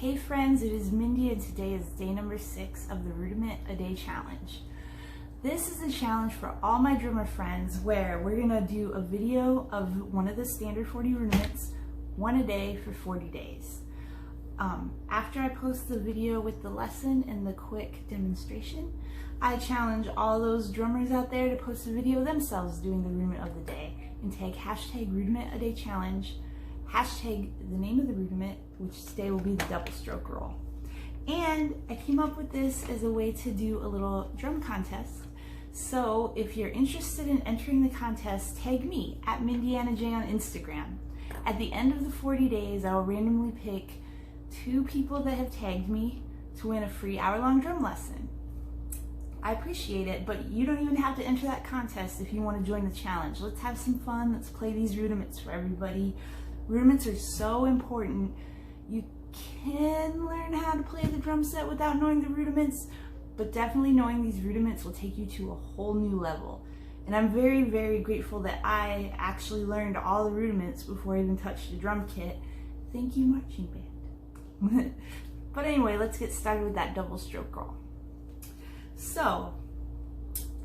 Hey friends, it is Mindee and today is day number 6 of the Rudiment a Day Challenge. This is a challenge for all my drummer friends where we're going to do a video of one of the standard 40 rudiments, one a day for 40 days. After I post the video with the lesson and the quick demonstration, I challenge all those drummers out there to post a video themselves doing the rudiment of the day and tag hashtag Rudiment a Day Challenge, hashtag the name of the rudiment, which today will be the double stroke roll. And I came up with this as a way to do a little drum contest. So if you're interested in entering the contest, tag me at MindeeAnnaJ on Instagram. At the end of the 40 days, I will randomly pick 2 people that have tagged me to win a free hour-long drum lesson. I appreciate it, but you don't even have to enter that contest if you want to join the challenge. Let's have some fun. Let's play these rudiments for everybody. Rudiments are so important. You can learn how to play the drum set without knowing the rudiments, but definitely knowing these rudiments will take you to a whole new level. And I'm very, very grateful that I actually learned all the rudiments before I even touched the drum kit. Thank you, marching band. But anyway, let's get started with that double stroke roll. So,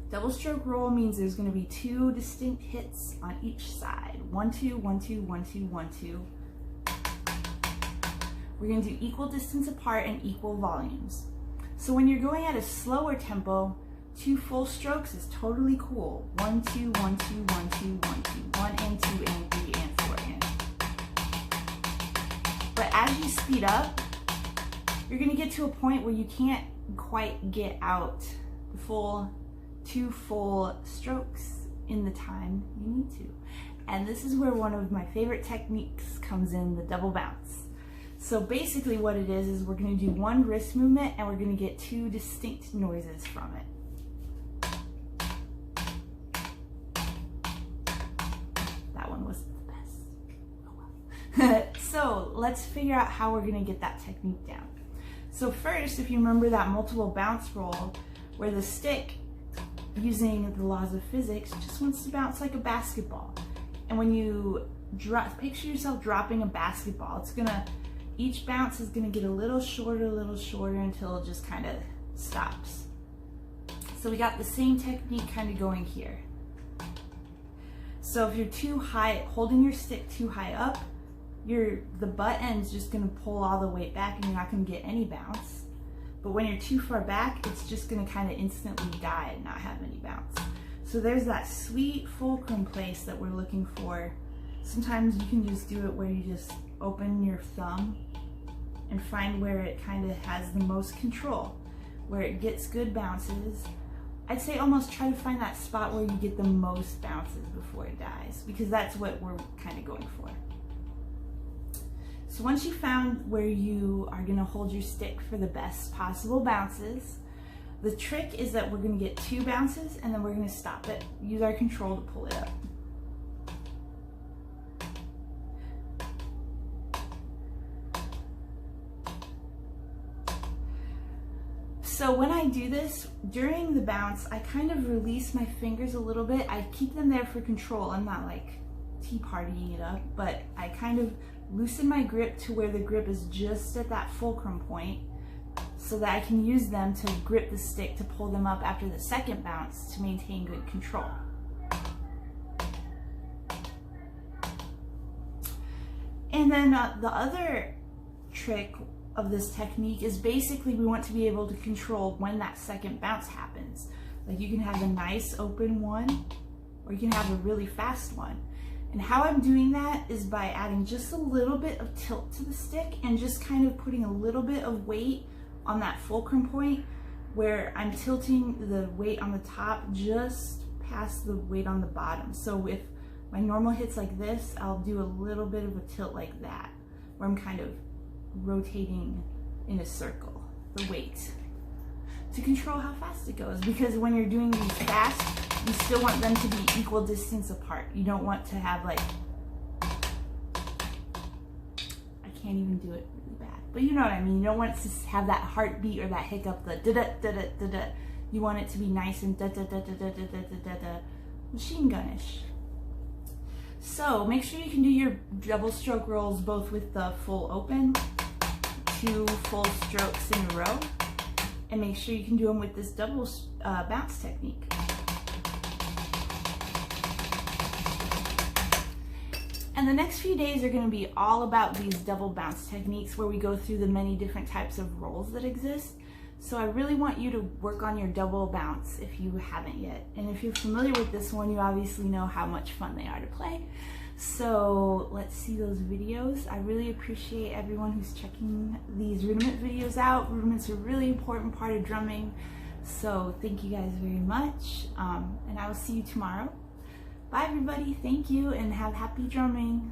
double stroke roll means there's going to be 2 distinct hits on each side. 1, 2, 1, 2, 1, 2, 1, 2. We're going to do equal distance apart and equal volumes. So when you're going at a slower tempo, 2 full strokes is totally cool. 1, 2, 1, 2, 1, 2, 1, 2, 1 and 2 and 3 and 4 and. But as you speed up, you're going to get to a point where you can't quite get out the full 2 full strokes in the time you need to. And this is where one of my favorite techniques comes in, the double bounce. So basically what it is we're going to do 1 wrist movement and we're going to get 2 distinct noises from it. That one was the best. Oh well. So let's figure out how we're going to get that technique down. So first, if you remember that multiple bounce roll where the stick, using the laws of physics, just wants to bounce like a basketball. And when you picture yourself dropping a basketball, each bounce is gonna get a little shorter until it just kind of stops. So we got the same technique kind of going here. So if you're too high, holding your stick too high up, the butt end's just gonna pull all the weight back and you're not gonna get any bounce. But when you're too far back, it's just gonna kind of instantly die and not have any bounce. So there's that sweet fulcrum place that we're looking for. Sometimes you can just do it where you just open your thumb and find where it kind of has the most control, where it gets good bounces. I'd say almost try to find that spot where you get the most bounces before it dies, because that's what we're kind of going for. So once you found where you are going to hold your stick for the best possible bounces, the trick is that we're going to get 2 bounces and then we're going to stop it. Use our control to pull it up. So when I do this, during the bounce, I kind of release my fingers a little bit. I keep them there for control. I'm not like tea partying it up, but I kind of loosen my grip to where the grip is just at that fulcrum point so that I can use them to grip the stick to pull them up after the second bounce to maintain good control. And then the other trick of this technique is basically we want to be able to control when that second bounce happens. Like you can have a nice open one or you can have a really fast one. And how I'm doing that is by adding just a little bit of tilt to the stick and just kind of putting a little bit of weight on that fulcrum point where I'm tilting the weight on the top just past the weight on the bottom. So if my normal hit's like this, I'll do a little bit of a tilt like that, where I'm kind of rotating in a circle, the weight, to control how fast it goes. Because when you're doing these fast, you still want them to be equal distance apart. You don't want to have like, I can't even do it really bad, but you know what I mean. You don't want it to have that heartbeat or that hiccup, the da-da-da-da-da-da. You want it to be nice and da-da-da-da-da-da-da-da-da, machine gun-ish. So make sure you can do your double stroke rolls both with the full open, 2 full strokes in a row, and make sure you can do them with this double bounce technique. And the next few days are going to be all about these double bounce techniques where we go through the many different types of rolls that exist. So I really want you to work on your double bounce if you haven't yet. And if you're familiar with this one, you obviously know how much fun they are to play. So let's see those videos. I really appreciate everyone who's checking these rudiment videos out. Rudiments are a really important part of drumming. So thank you guys very much. And I will see you tomorrow. Bye everybody, thank you, and have happy drumming.